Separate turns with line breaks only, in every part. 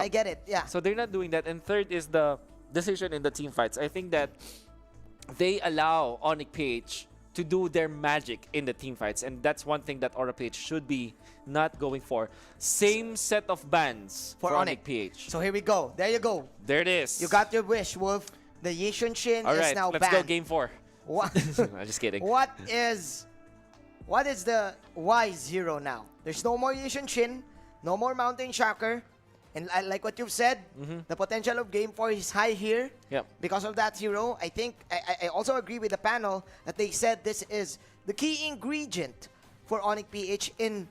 I get it. Yeah.
So they're not doing that. And third is the decision in the team fights. I think that they allow Onic PH to do their magic in the team fights, and that's one thing that Aura PH should be not going for. Same set of bans for Onic PH.
So here we go. There you go.
There it is.
You got your wish, Wolf. The Yishun Shin
All
is
right,
now
let's
banned.
go game 4.
What?
I'm just kidding.
What is the Y0 now? There's no more Yishun Shin, no more Mountain Shocker, and like what you've said, the potential of game 4 is high here.
Yep.
Because of that hero, I think I also agree with the panel that they said this is the key ingredient for Onic PH in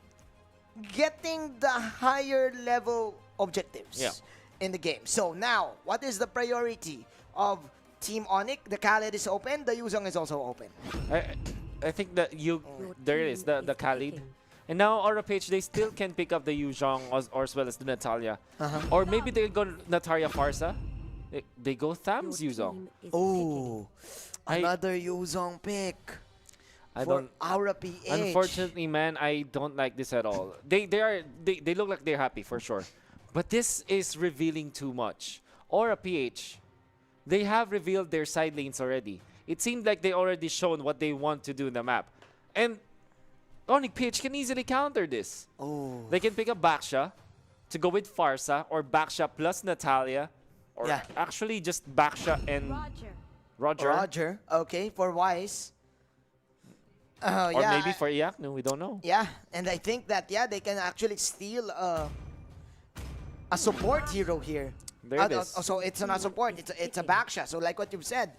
getting the higher level objectives in the game. So now, what is the priority of Team Onic? The Khaled is open, the Yuzong is also open.
I think that there it is, the Khalid. And now Aura PH, they still can pick up the Yuzhong or as well as the Natalia. Or maybe they go Natalia Farsa. They go Thams Yuzhong.
Oh, another Yuzong pick for Aura PH.
Unfortunately, man, I don't like this at all. They look like they're happy for sure. But this is revealing too much. Aura PH, they have revealed their side lanes already. It seemed like they already shown what they want to do in the map. And Onic PH can easily counter this.
Oh.
They can pick up Baksha to go with Farsa or Baksha plus Natalia. Or actually just Baksha and Roger.
Roger. Okay, for Wise.
Or maybe for Iyak. No, we don't know.
Yeah, and I think that, they can actually steal a support hero here.
There it is.
So it's not support, it's a Baksha. So like what you've said.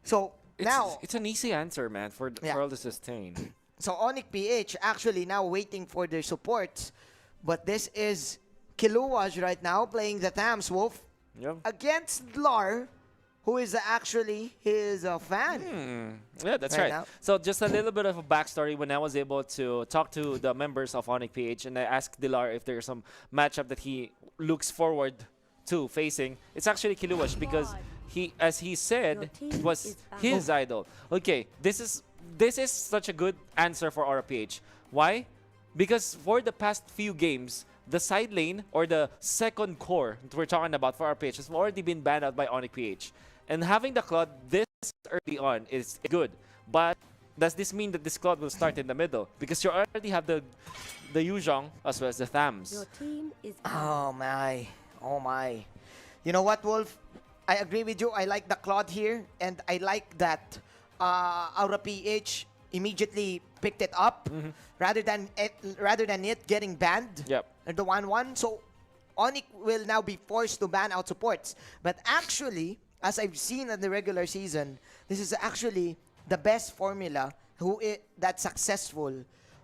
So now
it's an easy answer, man, for all the sustain.
So Onic PH actually now waiting for their supports, but this is Kiluaj right now playing the Thams Wolf against Lar, who is actually his fan.
Yeah, that's right. So just a little bit of a backstory. When I was able to talk to the members of Onic PH and I asked Dilar if there's some matchup that he looks forward to facing, it's actually Kiluaj because as he said, it was his idol. Okay, this is such a good answer for Aura PH. Why? Because for the past few games, the side lane or the second core that we're talking about for Aura PH has already been banned out by Onic PH. And having the Claude this early on is good. But does this mean that this Claude will start in the middle? Because you already have the Yuzhong as well as the Thams.
Your team is
Oh my. You know what, Wolf? I agree with you. I like the Claude here, and I like that Aura PH immediately picked it up rather than it getting banned.
Yep.
The 1-1. So Onic will now be forced to ban out supports. But actually, as I've seen in the regular season, this is actually the best formula that's successful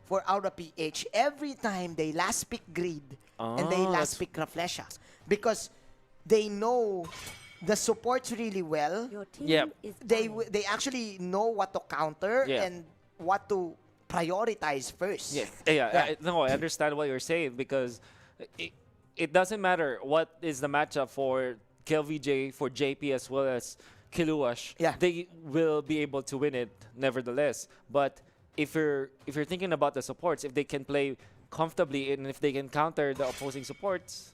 for Aura PH. Every time they last pick Greed and they last pick Raflesha, because they know the supports really well.
Your team is
They actually know what to counter and what to prioritize first.
No, I understand what you're saying because it doesn't matter what is the matchup for KLVJ, for JP as well as Kiluash. They will be able to win it nevertheless. But if you're thinking about the supports, if they can play comfortably and if they can counter the opposing supports,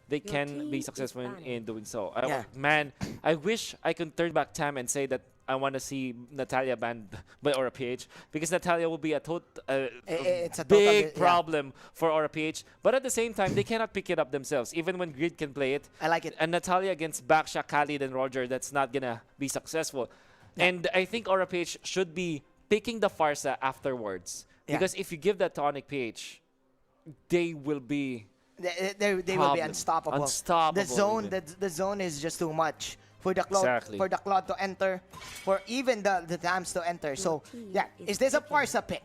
they can be successful in doing so. Man, I wish I could turn back time and say that I want to see Natalia banned by Aura PH because Natalia will be it's a big problem for Aura PH. But at the same time, they cannot pick it up themselves. Even when Grid can play it.
I like it.
And Natalia against Baksha, Khalid, and Roger, that's not going to be successful. And I think Aura PH should be picking the Farsa afterwards. Because if you give that to Onic PH, they will be...
They will be unstoppable. The zone is just too much for the Claude to enter, for even the Thams to enter. So is this a Farsa pick?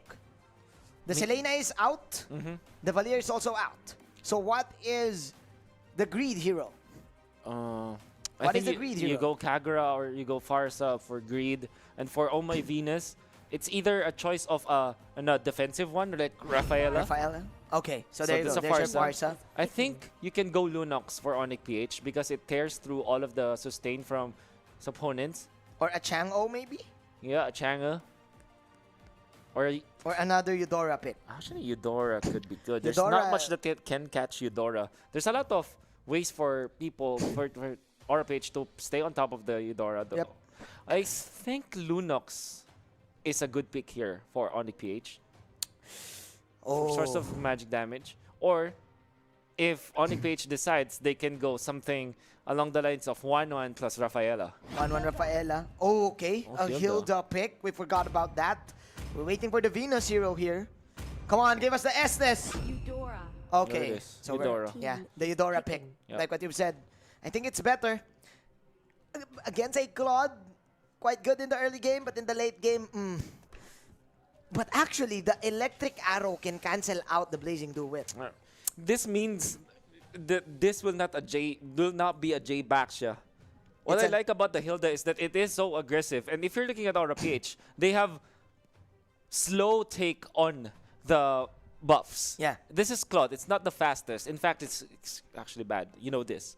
The Selena is out. The Valier is also out. So what is the Greed hero?
What is the Greed hero? You go Kagura or you go Farsa for Greed, and for Oh My Venus, it's either a choice of a defensive one like Rafaela.
Okay, so there's your Farsa.
I think you can go Lunox for Onic PH because it tears through all of the sustain from its opponents.
Or a Chang'o maybe?
Yeah, a Chang'o. Or
another Eudora pick.
Actually, Eudora could be good. There's not much that can catch Eudora. There's a lot of ways for people, for RPH to stay on top of the Eudora, though.
Yep.
I think Lunox is a good pick here for Onic PH. For source
Oh.
of magic damage. Or if Onic PH decides, they can go something along the lines of 1-1 plus Rafaela.
1-1 Rafaela. Oh, okay.
Oh,
A
Hilda.
Hilda pick. We forgot about that. We're waiting for the Venus hero here. Come on, give us the Estes.
Eudora.
There
Okay.
it is.
So we're-
Eudora.
yeah, the Eudora pick.
Yep.
Like what you've said. I think it's better. Against a Claude, quite good in the early game, but in the late game, But actually, the electric arrow can cancel out the blazing duet.
This means that this will not be a J Baxia. What
It's
I like about the Hilda is that it is so aggressive. And if you're looking at our PH, they have slow take on the buffs.
Yeah.
This is Claude. It's not the fastest. In fact, it's actually bad. You know this.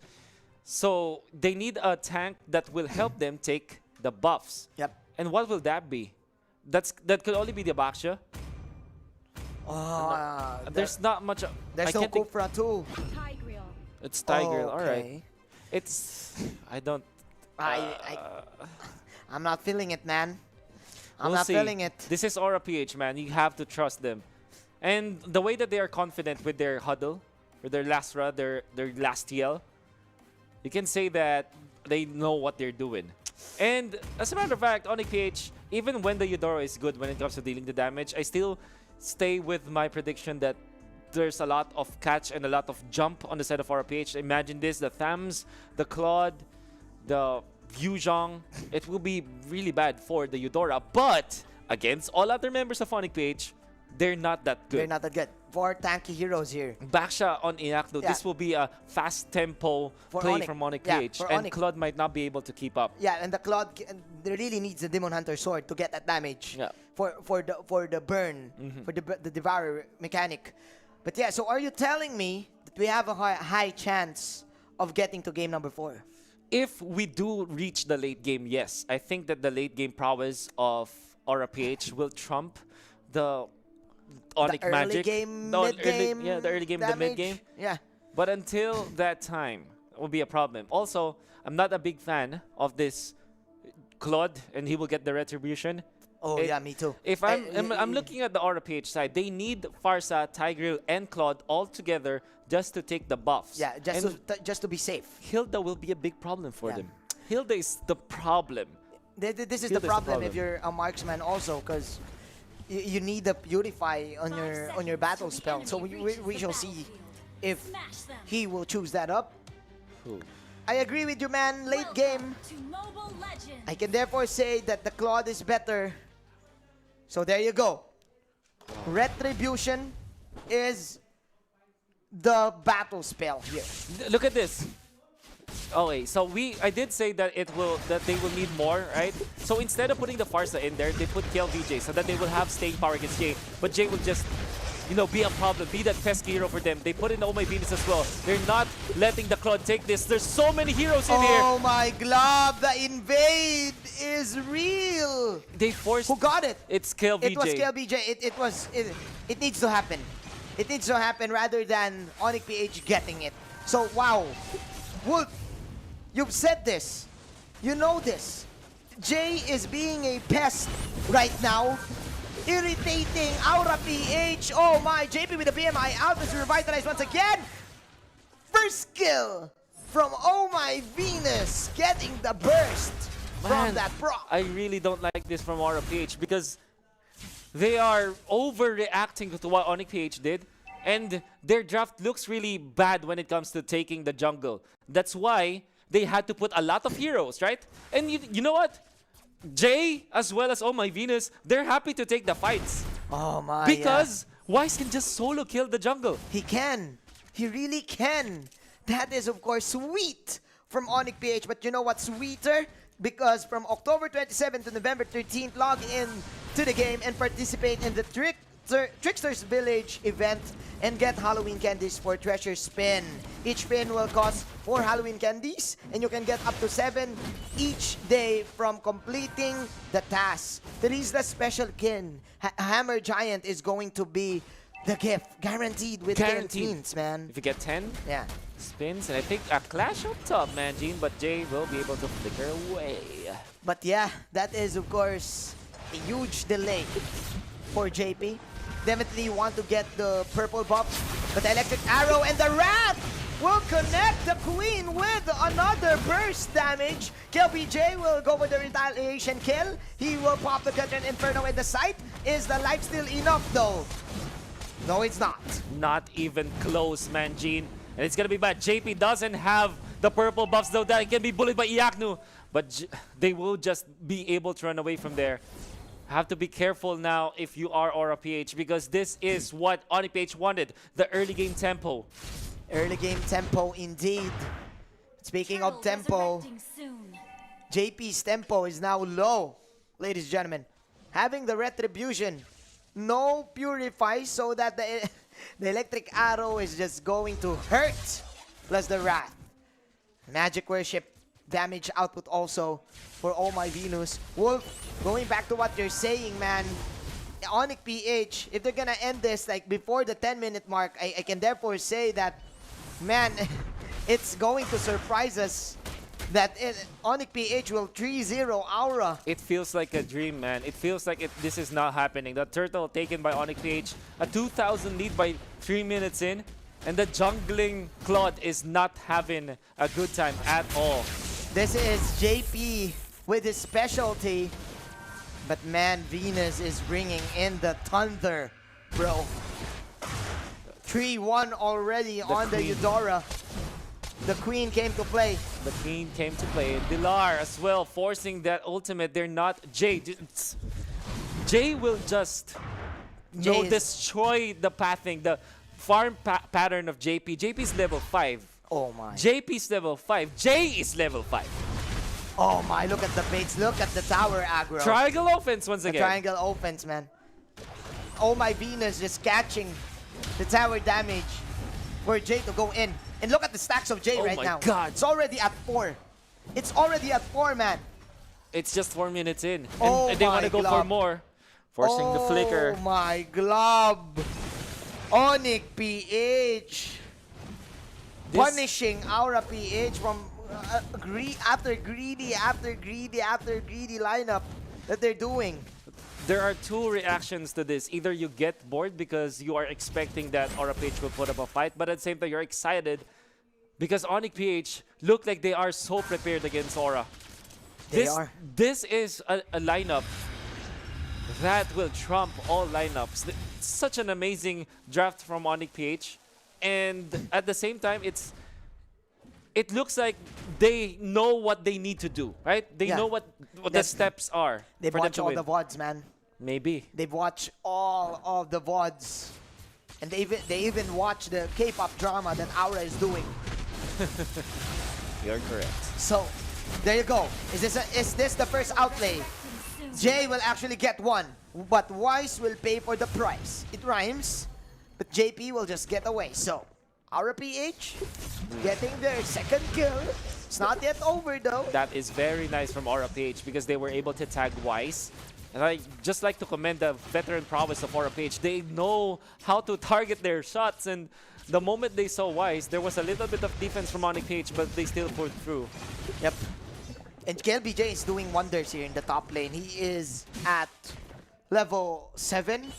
So they need a tank that will help them take the buffs.
Yep.
And what will that be? That could only be the Baxia.
Oh,
There's not much.
there's
I
no
can't think-
Kufra too.
Tigreal.
It's Tiger.
Oh,
All right.
okay.
It's. I don't.
I'm not feeling it, man. I'm
We'll
not
see.
feeling it.
This is Aura PH, man. You have to trust them. And the way that they are confident with their huddle, with their last run, their last TL, you can say that they know what they're doing. And as a matter of fact, Onic PH, even when the Eudora is good when it comes to dealing the damage, I still stay with my prediction that there's a lot of catch and a lot of jump on the side of Aura PH. Imagine this, the Thams, the Claude, the Yuzhong. It will be really bad for the Eudora, but against all other members of Onic PH, they're not that good.
They're not that good. 4 tanky heroes here.
Baksha on Inakno,
Yeah.
this will be a fast tempo
For
play
Onic.
from Onic
Yeah,
PH,
for
and
Onic.
Claude might not be able to keep up.
Yeah, and the Claude they really needs the Demon Hunter sword to get that damage.
Yeah.
For the burn, for the Devourer mechanic. But yeah, so are you telling me that we have a high chance of getting to game number 4?
If we do reach the late game, yes. I think that the late game prowess of Aura PH will trump the Onic
The early
magic.
game,
No,
mid game.
yeah, the early game, the mid game.
Yeah.
But until that time, it will be a problem. Also, I'm not a big fan of this Claude, and he will get the retribution.
Oh
It-
yeah, me too.
If I'm looking at the Aura PH side, they need Farsa, Tigreal, and Claude all together just to take the buffs.
Yeah,
And
just to be safe.
Hilda will be a big problem for
Yeah.
them. Hilda is the problem.
This is
Hilda's
the
the
problem if
problem.
you're a marksman also, because you need the purify on your battle spell. So we shall see if
Smash them.
he will choose that up.
Who?
I agree with you, man. Late game,
To Mobile Legends.
I can therefore say that the Claude is better. So there you go. Retribution is the battle spell here.
Look at this. Oh wait, so I did say that they will need more, right? So instead of putting the Farsa in there, they put KLVJ so that they will have staying power against Jay. But Jay will just, be a problem, be that pesky hero for them. They put in Oh My Venus as well. They're not letting the Claude take this. There's so many heroes in here.
Oh my glove, the invade is real.
They forced.
Who got it?
It's KLVJ.
It was KLBJ. It needs to happen. It needs to happen rather than Onic PH getting it. So wow, Wolf, you've said this. You know this. Jay is being a pest right now. Irritating Aura PH. Oh my, JP with the PMI out is revitalized once again. First kill from Oh My Venus, getting the burst from
Man,
that proc.
I really don't like this from Aura PH because they are overreacting to what Onic PH did, and their draft looks really bad when it comes to taking the jungle. That's why they had to put a lot of heroes, right? And you know what? Jay, as well as Oh My Venus, they're happy to take the fights.
Oh my.
Because Wise can just solo kill the jungle.
He can. He really can. That is, of course, sweet from Onic PH. But you know what's sweeter? Because from October 27th to November 13th, log in to the game and participate in the Trickster's Village event and get Halloween candies for Treasure Spin. Each spin will cost 4 Halloween candies, and you can get up to 7 each day from completing the task. There is the special kin. Hammer Giant is going to be the gift. Guaranteed with
Guaranteed.
spins, man.
If you get 10
Yeah.
spins, and I think a clash up top, man, Gene, but Jay will be able to flicker away.
But yeah, that is of course a huge delay for JP. Definitely want to get the purple buff, but the electric arrow and the rat will connect the queen with another burst damage. KLPJ will go for the retaliation kill. He will pop the Gudrun Inferno in the site. Is the life still enough though? No, it's not.
Not even close, man, Gene. And it's gonna be bad. JP doesn't have the purple buffs though that can be bullied by Iaknu, but they will just be able to run away from there. Have to be careful now if you are Aura PH, because this is what Onic PH wanted, the early game tempo.
Early game tempo indeed. Speaking of
Turtle
tempo,
resurrecting soon.
JP's tempo is now low, ladies and gentlemen. Having the retribution, no purify, so that the electric arrow is just going to hurt. Plus the wrath. Magic worship damage output also for Oh My Venus. Wolf, going back to what you're saying, man. Onic PH, if they're gonna end this like before the 10-minute mark, I can therefore say that, man, it's going to surprise us that Onic PH will 3-0 Aura.
It feels like a dream, man. It feels like this is not happening. The turtle taken by Onic PH, a 2,000 lead by 3 minutes in, and the jungling Claude is not having a good time at all.
This is JP with his specialty. But man, Venus is bringing in the thunder, bro. 3-1 already on the
queen.
Eudora. The queen came to play.
The queen came to play. Dilar as well, forcing that ultimate. They're not... Jay will just destroy the pathing, the farm pattern of JP. JP's level 5.
Oh my.
JP's level 5. Jay is level 5.
Oh my, look at the baits. Look at the tower aggro.
Triangle offense once
the
again.
triangle offense, man. Oh my Venus just catching the tower damage for Jay to go in. And look at the stacks of Jay
Oh
right
my
now.
God.
It's already at 4. It's already at 4, man.
It's just 4 minutes in.
Oh
And they want
my
to go for
glob.
more. Forcing the flicker.
Oh my glob. Onic PH. Punishing Aura PH from after greedy lineup that they're doing.
There are two reactions to this. Either you get bored because you are expecting that Aura PH will put up a fight, but at the same time you're excited because Onic PH look like they are so prepared against Aura.
They are.
This is a lineup that will trump all lineups. Such an amazing draft from Onic PH, and at the same time it looks like they know what they need to do, right? They
Yeah.
know what the steps are
They've
for them
watched
to
all
win.
the VODs, man.
Maybe.
They've watched all of the VODs. And they even watch the K-pop drama that Aura is doing.
You're correct.
So, there you go. Is this the first outlay? Jay will actually get one, but Wise will pay for the price. It rhymes, but JP will just get away. So, Aura PH getting their second kill. It's not yet over though.
That is very nice from Aura PH because they were able to tag Wise. And I just like to commend the veteran prowess of Aura PH. They know how to target their shots, and the moment they saw Wise, there was a little bit of defense from Onic PH, but they still pulled through.
Yep. And KLBJ is doing wonders here in the top lane. He is at level 7.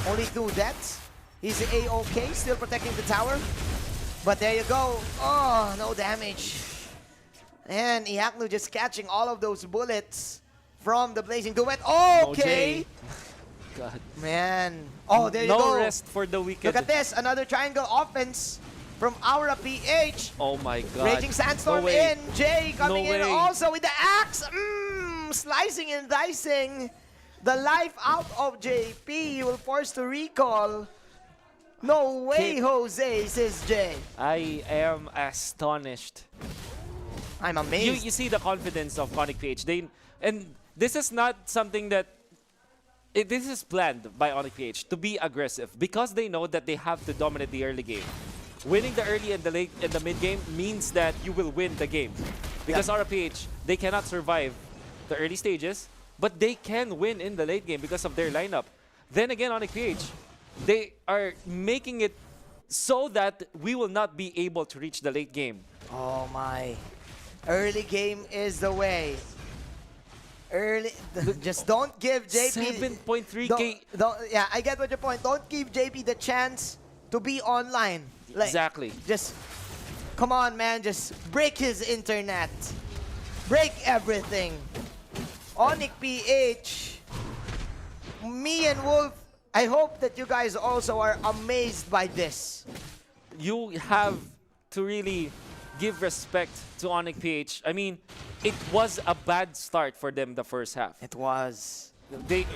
Only 2 deaths. He's A-OK, still protecting the tower. But there you go. Oh, no damage. And Iaknu just catching all of those bullets from the Blazing Duet. Okay.
God.
Man. Oh, there you
No
go.
rest for the wicked.
Look at this. Another triangle offense from Aura PH.
Oh my God.
Raging Sandstorm
No way.
in. Jay coming
No
in
way.
also with the axe. Slicing and dicing the life out of JP. He will force to recall. No way, Jose, says Jay.
I am astonished.
I'm amazed.
You see the confidence of Onic PH. And this is not something that... this is planned by Onic PH to be aggressive because they know that they have to dominate the early game. Winning the early and the late and the mid game means that you will win the game. Because Aura PH, they cannot survive the early stages, but they can win in the late game because of their lineup. Then again, Onic PH, They are making it so that we will not be able to reach the late game.
Oh my. Early game is the way. Early, just don't give JP
7.3K.
Yeah, I get what your point. Don't give JP the chance to be online. Like,
Exactly.
Just come on, man. Just break his internet. Break everything. Onic PH. Me and Wolf. I hope that you guys also are amazed by this.
You have to really give respect to Onic PH. I mean, it was a bad start for them the first half.
It was.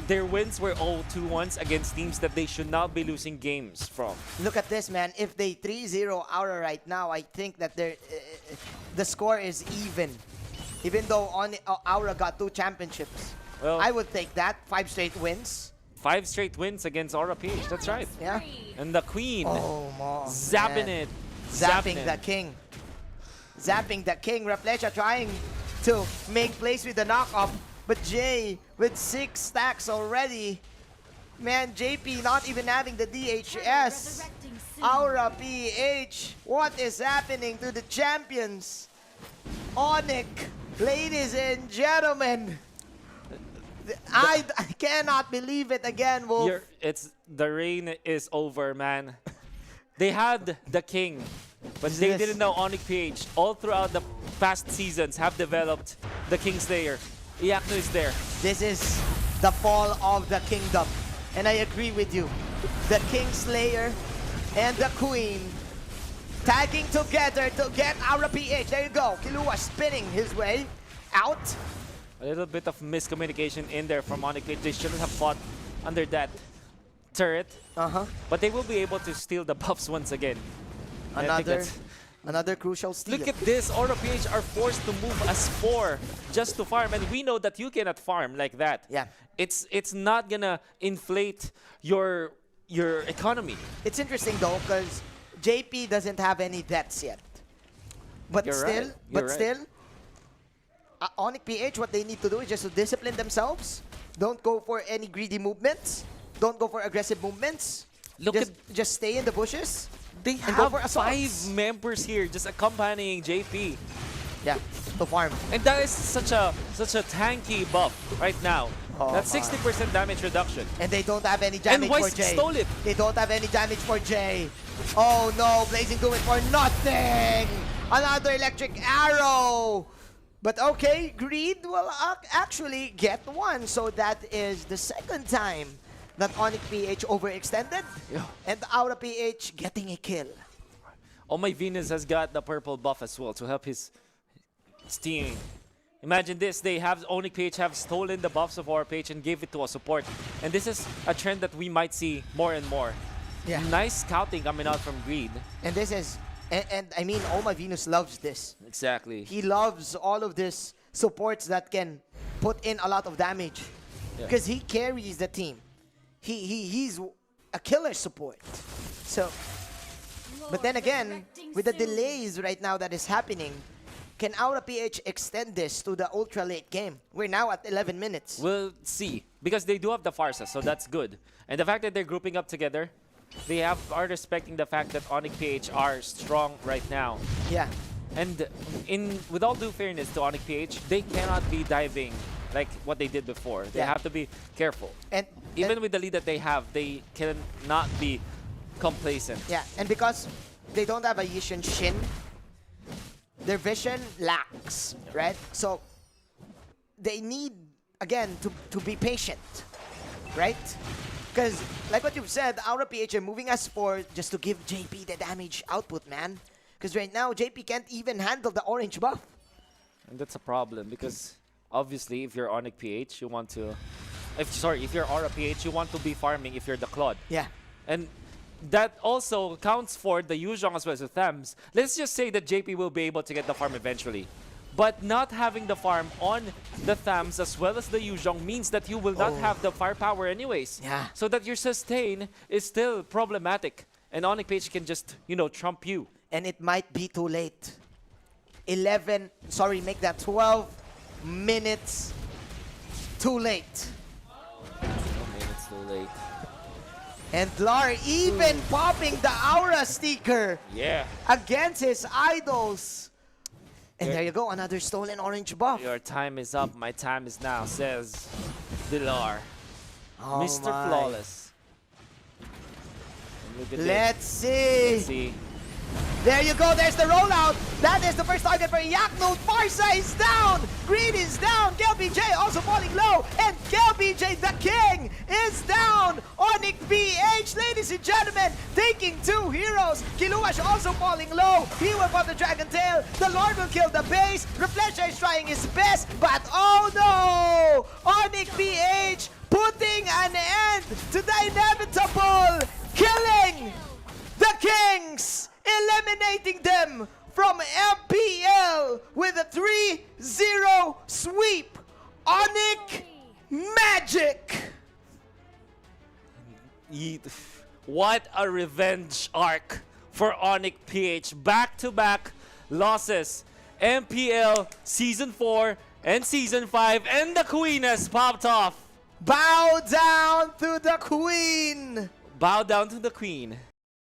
Their wins were all 2-1s against teams that they should not be losing games from.
Look at this, man. If they 3-0 Aura right now, I think that the score is even. Even though Aura got 2 championships.
Well,
I would take that. 5 straight wins.
5 straight wins against Aura PH. That's right.
Yeah.
And the Queen
Oh,
zapping
man.
it.
Zapping the king. Zapping the king. Raplecha trying to make plays with the knockoff. But Jay with 6 stacks already. Man, JP not even having the DHS.
Resurrecting soon.
Aura PH. What is happening to the champions? Onic, ladies and gentlemen. I cannot believe it again, Wolf.
The reign is over, man. They had the king, but they didn't know Onic PH all throughout the past seasons have developed the King Slayer. Iakno is there.
This is the fall of the kingdom. And I agree with you. The King Slayer and the Queen tagging together to get Aura PH. There you go. Killua spinning his way out.
A little bit of miscommunication in there from Onic PH. They shouldn't have fought under that turret. But they will be able to steal the buffs once again. And I think
Another crucial steal.
look at this. Aura PH are forced to move as 4 just to farm. And we know that you cannot farm like that.
Yeah.
It's not gonna inflate your economy.
It's interesting though, because JP doesn't have any deaths yet. But
You're
still,
right. You're right.
Onic PH, what they need to do is just to discipline themselves. Don't go for any greedy movements. Don't go for aggressive movements. Just stay in the bushes.
They
and go
have
for
5 members here just accompanying JP.
Yeah, to farm.
And that is such a tanky buff right now.
Oh,
That's 60% damage reduction.
And they don't have any damage
And
for
Weiss
Jay.
stole it.
They don't have any damage for Jay. Oh no, Blazing do it for nothing. Another electric arrow. But okay, Greed will actually get 1. So that is the second time that Onic PH overextended.
Yeah.
And Aura PH getting a kill.
Oh, my Venus has got the purple buff as well to help his steaming. Imagine this, Onic PH have stolen the buffs of Aura PH and gave it to a support. And this is a trend that we might see more and more.
Yeah.
Nice scouting coming out from Greed.
And this is, and I mean, my Venus loves this.
Exactly.
He loves all of this supports that can put in a lot of damage. Because he carries the team. He's a killer support. So, but then again, with the delays right now that is happening, can Aura PH extend this to the ultra late game? We're now at 11 minutes.
We'll see. Because they do have the Farsa, so that's good. And the fact that they're grouping up together, they are respecting the fact that Onic PH are strong right now.
Yeah.
And with all due fairness to Onic PH, they cannot be diving like what they did before. They have to be careful.
And
even with the lead that they have, they cannot be complacent.
Yeah, and because they don't have a Yishin Shin, their vision lacks, right? So they need, again, to be patient, right? Because, like what you've said, Aura PH are moving us forward just to give JP the damage output, man. Because right now, JP can't even handle the orange buff.
And that's a problem because obviously if you're Onic PH, you want to... if you're Aura PH, you want to be farming if you're the Claude.
Yeah.
And that also counts for the Yuzhong as well as the Thams. Let's just say that JP will be able to get the farm eventually. But not having the farm on the Thams as well as the Yuzhong means that you will not have the firepower anyways.
Yeah.
So that your sustain is still problematic. And Onic PH can just, trump you.
And it might be too late. 12 minutes too late.
2 minutes too late.
And Lar even popping the aura sticker
Yeah.
against his idols. And there you go, another stolen orange buff.
Your time is up. My time is now, says Dilar.
Oh
Mr.
my.
Flawless. And look at
Let's
this.
see.
See.
There you go, there's the rollout. That is the first target for Yakno. Farsa is down. Green is down. KLBJ also falling low. And KLBJ, the king, is down. Onic PH, ladies and gentlemen, taking 2 heroes. Kiluash also falling low. He will pop the Dragon Tail. The Lord will kill the base. Reflexia is trying his best, but oh no! Onic PH putting an end to the inevitable. Killing the Kings! Eliminating them from MPL with a 3-0 sweep. Onic Magic!
What a revenge arc for Onic PH. Back-to-back losses. MPL Season 4 and Season 5, and the Queen has popped off.
Bow down to the Queen!
Bow down to the Queen.